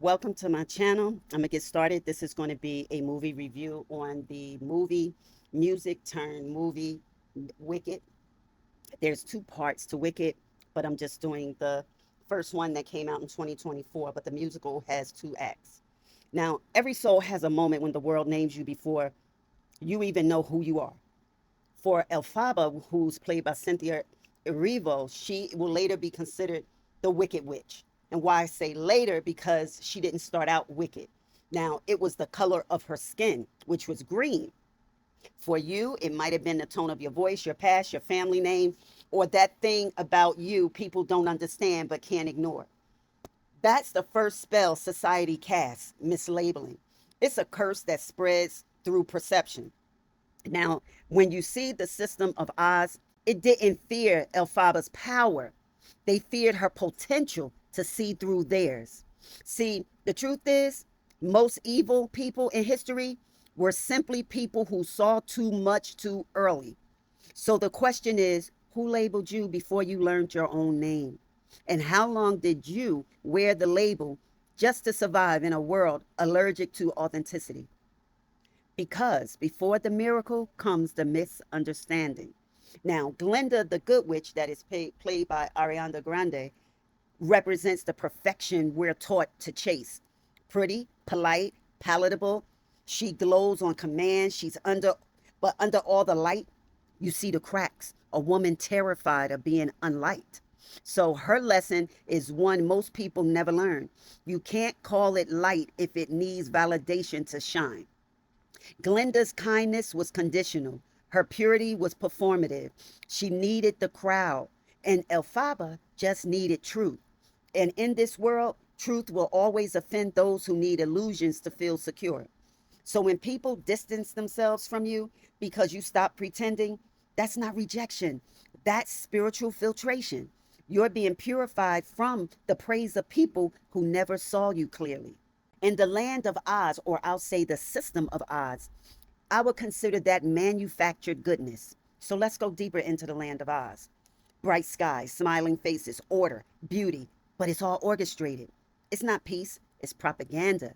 Welcome to my channel. I'm gonna get started. This is going to be a movie review on the movie music turn movie Wicked. There's two parts to Wicked, but I'm just doing the first one that came out in 2024, but the musical has two acts. Now, every soul has a moment when the world names you before you even know who you are. For Elphaba, who's played by Cynthia Erivo, she will later be considered the Wicked Witch. And why I say later, because she didn't start out wicked. Now, it was the color of her skin, which was green. For you, it might have been the tone of your voice, your past, your family name, or that thing about you people don't understand but can't ignore. That's the first spell society casts, mislabeling. It's a curse that spreads through perception. Now, when you see the system of Oz, it didn't fear Elphaba's power. They feared her potential to see through theirs. See, the truth is, most evil people in history were simply people who saw too much too early. So the question is, who labeled you before you learned your own name? And how long did you wear the label just to survive in a world allergic to authenticity? Because before the miracle comes the misunderstanding. Now, Glenda, the good witch that is played by Ariana Grande, represents the perfection we're taught to chase. Pretty, polite, palatable. She glows on command. But under all the light, you see the cracks. A woman terrified of being unliked. So her lesson is one most people never learn. You can't call it light if it needs validation to shine. Glenda's kindness was conditional. Her purity was performative. She needed the crowd. And Elphaba just needed truth. And in this world, truth will always offend those who need illusions to feel secure. So when people distance themselves from you because you stop pretending, that's not rejection. That's spiritual filtration. You're being purified from the praise of people who never saw you clearly. In the land of Oz, or I'll say the system of Oz, I would consider that manufactured goodness. So let's go deeper into the land of Oz. Bright skies, smiling faces, order, beauty, but it's all orchestrated. It's not peace, it's propaganda.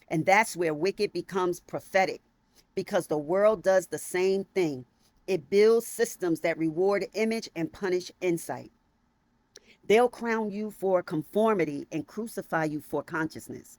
And that's where wicked becomes prophetic, because the world does the same thing. It builds systems that reward image and punish insight. They'll crown you for conformity and crucify you for consciousness.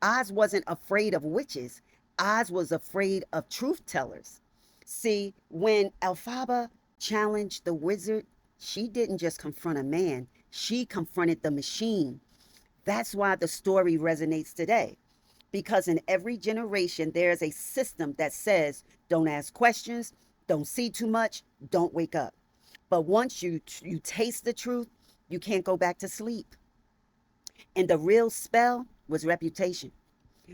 Oz wasn't afraid of witches. Oz was afraid of truth tellers. See, when Elphaba challenged the wizard, she didn't just confront a man, she confronted the machine. That's why the story resonates today. Because in every generation, there's a system that says, don't ask questions, don't see too much, don't wake up. But once you taste the truth, you can't go back to sleep. And the real spell was reputation.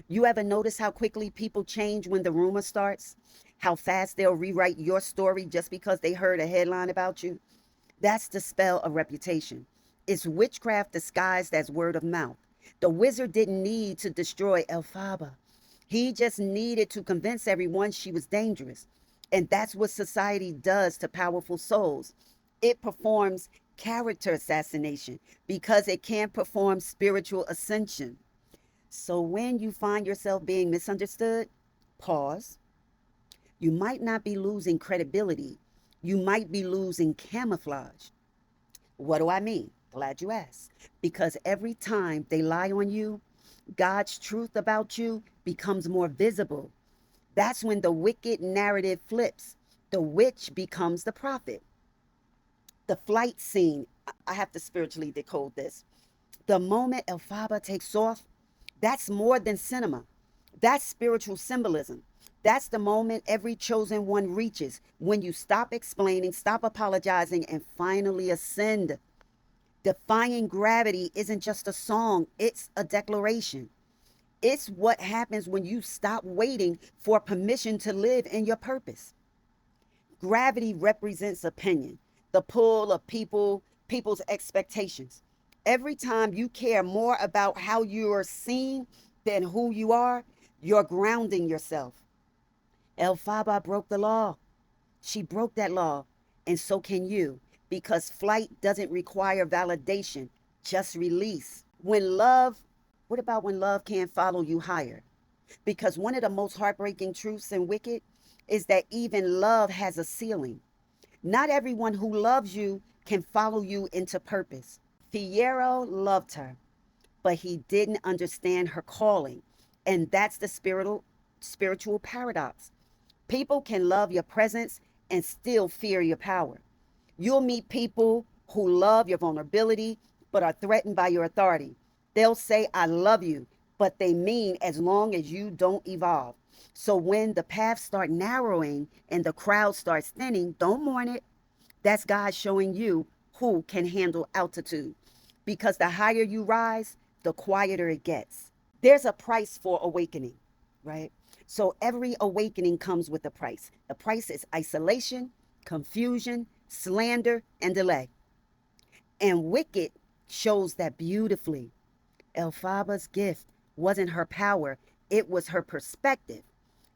You ever notice how quickly people change when the rumor starts? How fast they'll rewrite your story just because they heard a headline about you? That's the spell of reputation. It's witchcraft disguised as word of mouth. The wizard didn't need to destroy Elphaba. He just needed to convince everyone she was dangerous. And that's what society does to powerful souls. It performs character assassination because it can't perform spiritual ascension. So when you find yourself being misunderstood, pause. You might not be losing credibility. You might be losing camouflage. What do I mean? Glad you asked. Because every time they lie on you, God's truth about you becomes more visible. That's when the wicked narrative flips. The witch becomes the prophet. The flight scene, I have to spiritually decode this. The moment Elphaba takes off, that's more than cinema. That's spiritual symbolism. That's the moment every chosen one reaches when you stop explaining, stop apologizing, and finally ascend. Defying gravity isn't just a song, it's a declaration. It's what happens when you stop waiting for permission to live in your purpose. Gravity represents opinion, the pull of people's expectations. Every time you care more about how you are seen than who you are, you're grounding yourself. Elphaba broke the law. She broke that law, and so can you, because flight doesn't require validation, just release. When love What about when love can't follow you higher? Because one of the most heartbreaking truths in Wicked is that even love has a ceiling. Not everyone who loves you can follow you into purpose. Fiyero loved her, but he didn't understand her calling. And that's the spiritual paradox. People can love your presence and still fear your power. You'll meet people who love your vulnerability but are threatened by your authority. They'll say, I love you, but they mean as long as you don't evolve. So when the paths start narrowing and the crowd starts thinning, don't mourn it. That's God showing you who can handle altitude. Because the higher you rise, the quieter it gets. There's a price for awakening, right? So every awakening comes with a price. The price is isolation, confusion, slander, and delay. And Wicked shows that beautifully. Elphaba's gift wasn't her power, it was her perspective.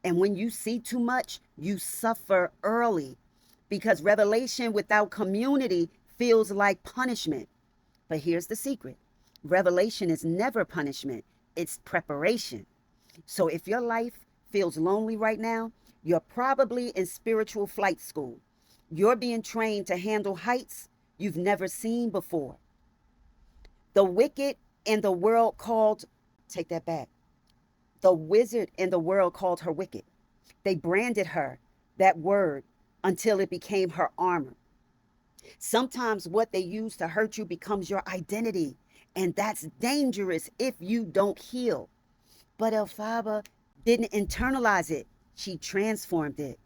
And when you see too much, you suffer early because revelation without community feels like punishment. But here's the secret: revelation is never punishment, it's preparation. So if your life feels lonely right now, you're probably in spiritual flight school. You're being trained to handle heights you've never seen before. The wicked in the world called, take that back, the wizard in the world called her wicked. They branded her that word until it became her armor. Sometimes what they use to hurt you becomes your identity, and that's dangerous if you don't heal. But Elphaba didn't internalize it, she transformed it,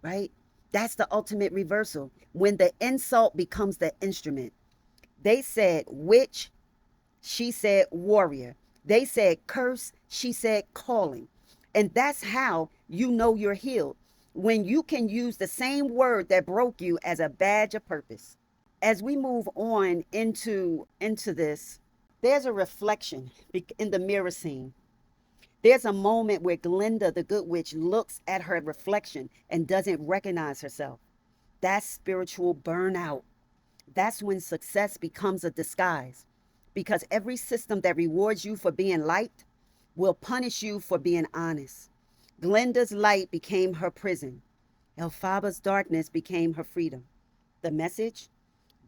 right? That's the ultimate reversal. When the insult becomes the instrument. They said witch, she said warrior. They said curse, she said calling. And that's how you know you're healed. When you can use the same word that broke you as a badge of purpose. As we move on into this, there's a reflection in the mirror scene. There's a moment where Glenda, the good witch, looks at her reflection and doesn't recognize herself. That's spiritual burnout. That's when success becomes a disguise. Because every system that rewards you for being light will punish you for being honest. Glenda's light became her prison. Elphaba's darkness became her freedom. The message: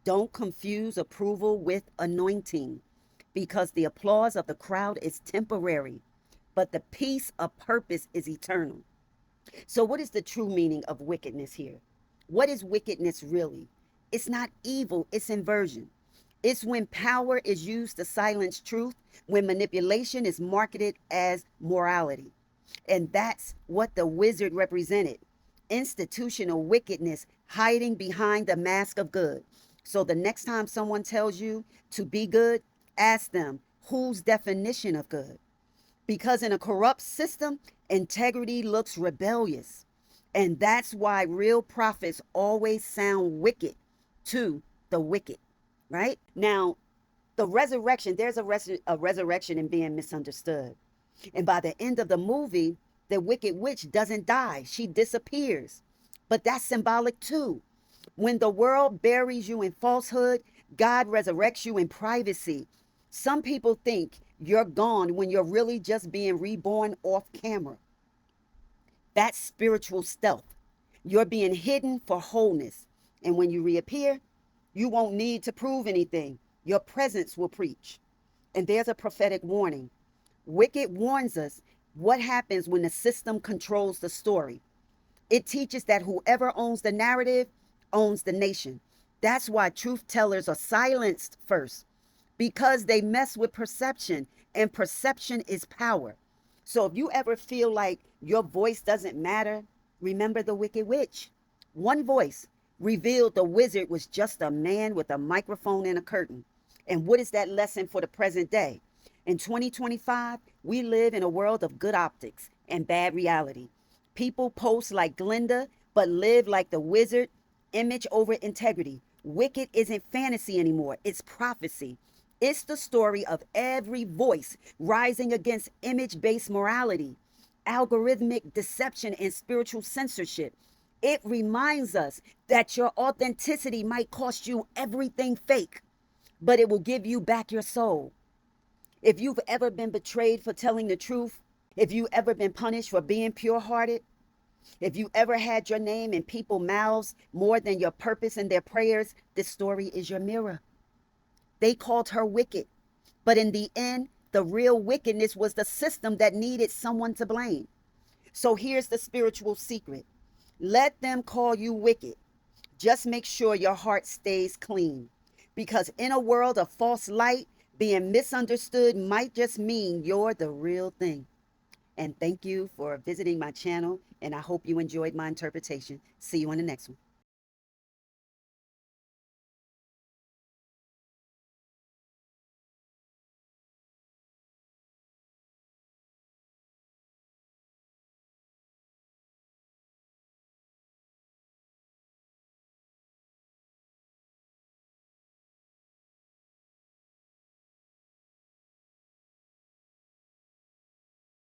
don't confuse approval with anointing, because the applause of the crowd is temporary, but the peace of purpose is eternal. So, what is the true meaning of wickedness here? What is wickedness really? It's not evil, it's inversion. It's when power is used to silence truth, when manipulation is marketed as morality. And that's what the wizard represented: institutional wickedness hiding behind the mask of good. So the next time someone tells you to be good, ask them, whose definition of good? Because in a corrupt system, integrity looks rebellious. And that's why real prophets always sound wicked to the wicked, right? Now, the resurrection, there's a resurrection in being misunderstood. And by the end of the movie, the wicked witch doesn't die, she disappears. But that's symbolic too. When the world buries you in falsehood, God resurrects you in privacy. Some people think you're gone when you're really just being reborn off camera. That's spiritual stealth. You're being hidden for wholeness. And when you reappear, you won't need to prove anything. Your presence will preach. And there's a prophetic warning. Wicked warns us what happens when the system controls the story. It teaches that whoever owns the narrative owns the nation. That's why truth tellers are silenced first, because they mess with perception, and perception is power. So if you ever feel like your voice doesn't matter, remember the wicked witch. One voice revealed the wizard was just a man with a microphone and a curtain. And what is that lesson for the present day? In 2025, we live in a world of good optics and bad reality. People post like Glenda, but live like the wizard, image over integrity. Wicked isn't fantasy anymore, it's prophecy. It's the story of every voice rising against image-based morality, algorithmic deception, and spiritual censorship. It reminds us that your authenticity might cost you everything fake, but it will give you back your soul. If you've ever been betrayed for telling the truth, if you ever been punished for being pure hearted, if you ever had your name in people's mouths more than your purpose in their prayers, this story is your mirror. They called her wicked, but in the end, the real wickedness was the system that needed someone to blame. So here's the spiritual secret: let them call you wicked. Just make sure your heart stays clean. Because in a world of false light, being misunderstood might just mean you're the real thing. And thank you for visiting my channel, and I hope you enjoyed my interpretation. See you on the next one.